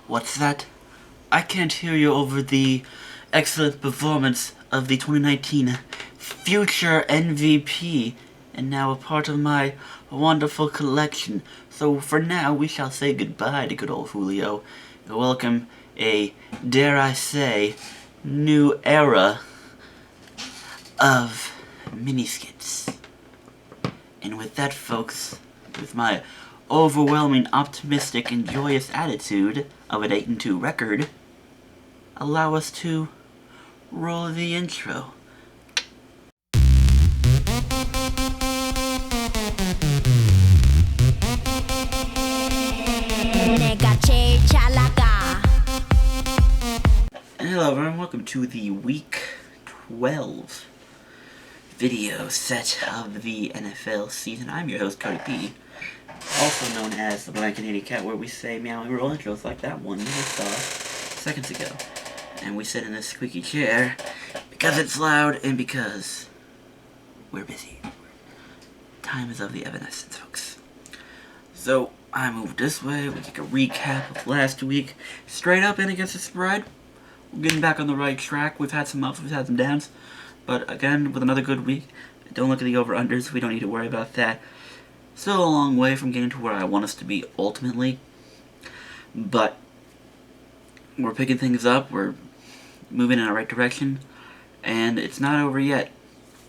What's that? I can't hear you over the excellent performance of the 2019 future MVP, and now a part of my wonderful collection. So for now, we shall say goodbye to good old Julio, and welcome a, dare I say, new era of miniskits. And with that, folks, with my overwhelming, optimistic, and joyous attitude of an 8-2 record, allow us to roll the intro. And hello everyone, welcome to the Week 12 video set of the NFL season. I'm your host, Cody P., also known as the Black Canadian Cat, where we say meow and roll intros like that one you just saw seconds ago. And we sit in this squeaky chair because it's loud and because we're busy. Time is of the evanescence, folks. So, I moved this way, we take a recap of last week. Straight up and against the spread. We're getting back on the right track. We've had some ups, we've had some downs. But again, with another good week. Don't look at the over-unders, we don't need to worry about that. Still a long way from getting to where I want us to be ultimately. But we're picking things up, we're moving in the right direction. And it's not over yet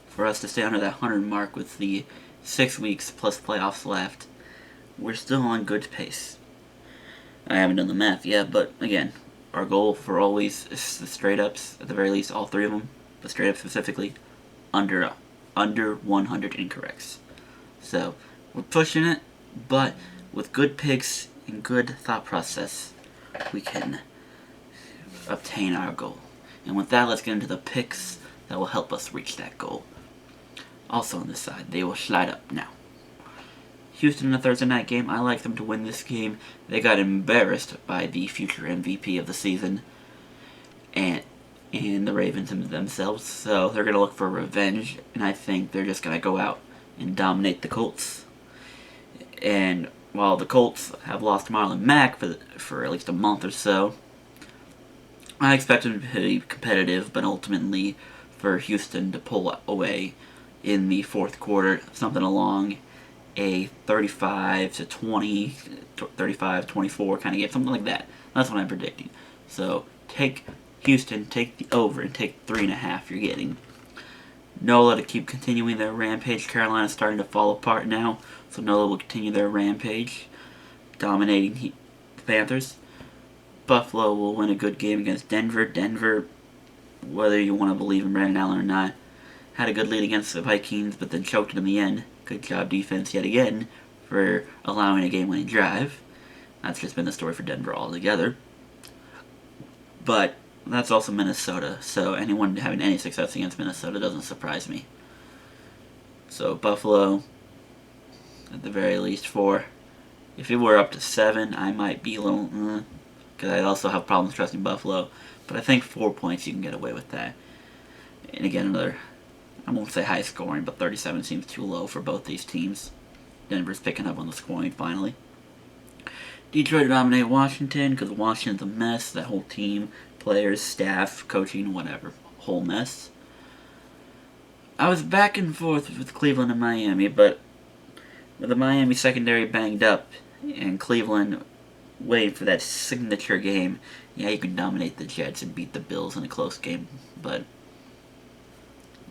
for us to stay under that 100 mark with the 6 weeks plus playoffs left. We're still on good pace. I haven't done the math yet, but again, our goal for always is the straight ups, at the very least, all three of them, the straight ups specifically, under 100 incorrects. So, we're pushing it, but with good picks and good thought process, we can obtain our goal. And with that, let's get into the picks that will help us reach that goal. Also on this side, they will slide up now. Houston in a Thursday night game, I like them to win this game. They got embarrassed by the future MVP of the season and the Ravens themselves, so they're going to look for revenge, and I think they're just going to go out and dominate the Colts. And while the Colts have lost Marlon Mack for at least a month or so, I expect them to be competitive, but ultimately for Houston to pull away in the fourth quarter, something along a 35-20, 35-24 kind of game, something like that. That's what I'm predicting. So take Houston, take the over, and take 3.5 you're getting. NOLA to keep continuing their rampage. Carolina's starting to fall apart now, so NOLA will continue their rampage, dominating the Panthers. Buffalo will win a good game against Denver. Denver, whether you want to believe in Brandon Allen or not, had a good lead against the Vikings, but then choked it in the end. Good job defense yet again for allowing a game-winning drive. That's just been the story for Denver altogether. But that's also Minnesota, so anyone having any success against Minnesota doesn't surprise me. So Buffalo, at the very least, 4. If it were up to 7, I might be a little, because I also have problems trusting Buffalo. But I think 4 points you can get away with that. And again, another, I won't say high scoring, but 37 seems too low for both these teams. Denver's picking up on the scoring finally. Detroit dominate Washington because Washington's a mess. That whole team, players, staff, coaching, whatever. Whole mess. I was back and forth with Cleveland and Miami, but with the Miami secondary banged up and Cleveland waiting for that signature game, yeah, you can dominate the Jets and beat the Bills in a close game, but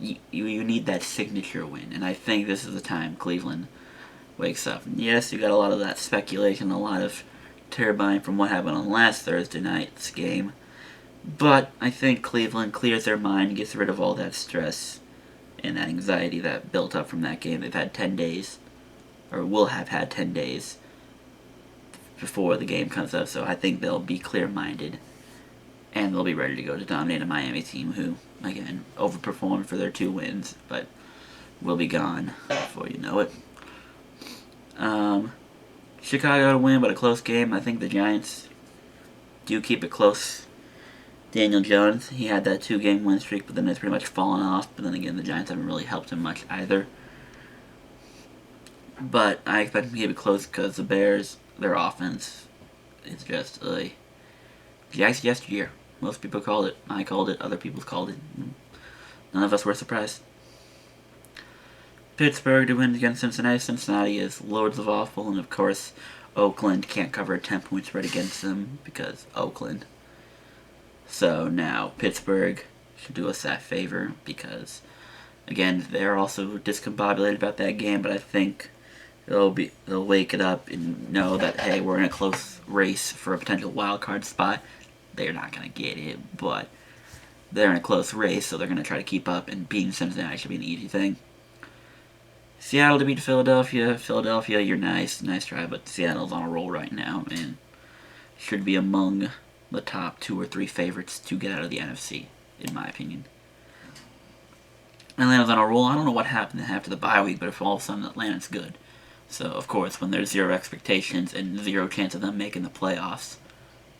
you need that signature win, and I think this is the time Cleveland wakes up. And yes, you got a lot of that speculation, a lot of turbine from what happened on last Thursday night's game, but I think Cleveland clears their mind, gets rid of all that stress and that anxiety that built up from that game. They've had 10 days, or will have had 10 days before the game comes up, so I think they'll be clear-minded and they'll be ready to go to dominate a Miami team who, again, overperformed for their 2 wins, but will be gone before you know it. Chicago to win, but a close game. I think the Giants do keep it close. Daniel Jones, he had that 2-game win streak, but then it's pretty much fallen off. But then again, the Giants haven't really helped him much either. But I expect them to keep it close because the Bears, their offense, is just a Jags yesteryear. Most people called it. I called it. Other people called it. None of us were surprised. Pittsburgh to win against Cincinnati. Cincinnati is lords of awful, and of course, Oakland can't cover a 10-point spread against them because Oakland. So now Pittsburgh should do us that favor because, again, they're also discombobulated about that game. But I think they'll wake it up and know that, hey, we're in a close race for a potential wild card spot. They're not gonna get it, but they're in a close race, so they're gonna try to keep up. And beating Cincinnati should be an easy thing. Seattle to beat Philadelphia. Philadelphia, you're nice try, but Seattle's on a roll right now and should be among the top 2 or 3 favorites to get out of the NFC, in my opinion. Atlanta's on a roll. I don't know what happened after the bye week, but if all of a sudden Atlanta's good. So, of course, when there's 0 expectations and 0 chance of them making the playoffs,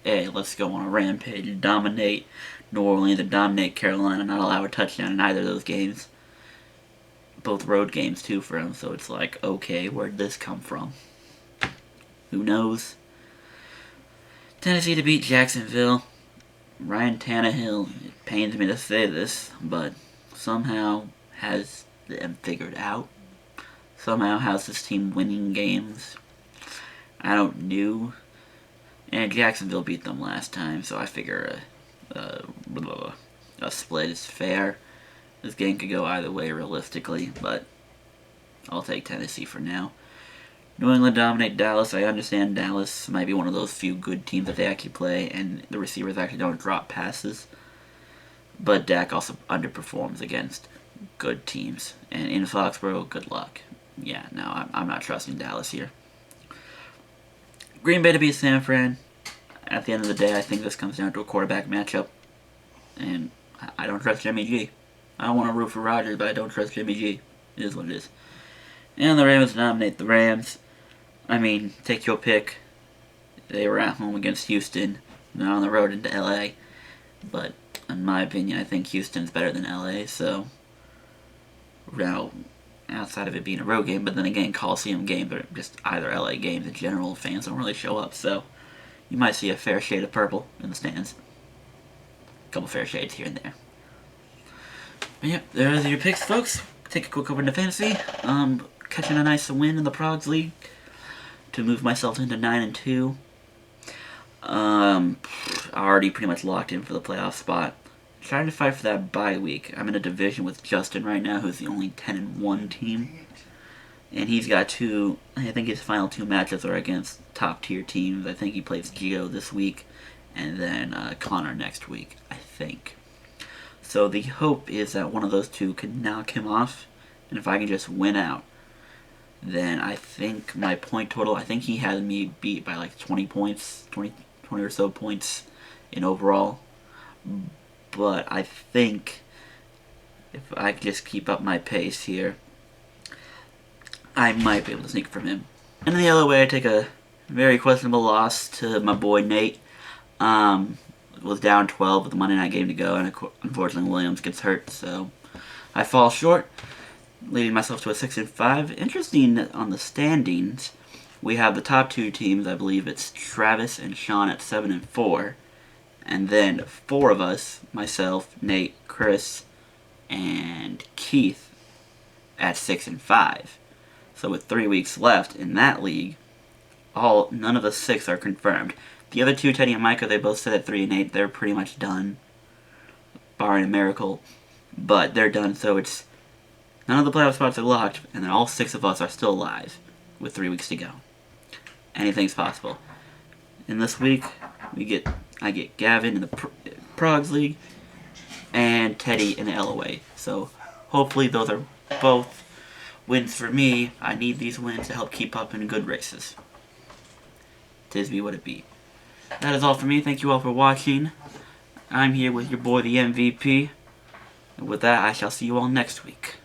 hey, let's go on a rampage and dominate New Orleans and dominate Carolina, not allow a touchdown in either of those games. Both road games, too, for them, so it's like, okay, where'd this come from? Who knows? Tennessee to beat Jacksonville. Ryan Tannehill, it pains me to say this, but somehow has them figured out. Somehow has this team winning games. I don't know. And Jacksonville beat them last time, so I figure a split is fair. This game could go either way realistically, but I'll take Tennessee for now. New England dominate Dallas. I understand Dallas might be one of those few good teams that they actually play, and the receivers actually don't drop passes. But Dak also underperforms against good teams. And in Foxborough, good luck. Yeah, no, I'm not trusting Dallas here. Green Bay to beat San Fran. At the end of the day, I think this comes down to a quarterback matchup. And I don't trust Jimmy G. I don't want to root for Rodgers, but I don't trust Jimmy G. It is what it is. And the Rams nominate the Rams. I mean, take your pick. They were at home against Houston, not on the road into LA. But in my opinion, I think Houston's better than LA. So now, outside of it being a road game, but then again, Coliseum games are just either LA games in general. Fans don't really show up, so you might see a fair shade of purple in the stands. A couple fair shades here and there. But yeah, there's your picks, folks. Take a quick over into fantasy. Catching a nice win in the Progs League to move myself into 9-2. Already pretty much locked in for the playoff spot. Trying to fight for that bye week. I'm in a division with Justin right now, who's the only 10-1 team. And he's got I think his final 2 matchups are against top tier teams. I think he plays Gio this week, and then Connor next week, I think. So the hope is that one of those 2 can knock him off, and if I can just win out, then I think my point total, I think he had me beat by like 20 points, 20 or so points in overall. But I think if I just keep up my pace here, I might be able to sneak from him. And in the other way, I take a very questionable loss to my boy Nate. Was down 12 with the Monday night game to go, and unfortunately Williams gets hurt, so I fall short, leading myself to a 6-5. Interesting on the standings, we have the top 2 teams. I believe it's Travis and Sean at 7-4, and then 4 of us, myself, Nate, Chris, and Keith, at 6-5. So with 3 weeks left in that league, none of the 6 are confirmed. The other 2, Teddy and Micah, they both sit at 3-8. They're pretty much done, barring a miracle. But they're done, so it's none of the playoff spots are locked, and then all 6 of us are still alive with 3 weeks to go. Anything's possible. And this week, I get Gavin in the Progs League and Teddy in the LOA. So hopefully those are both wins for me. I need these wins to help keep up in good races. Tis be what it be. That is all for me. Thank you all for watching. I'm here with your boy, the MVP. And with that, I shall see you all next week.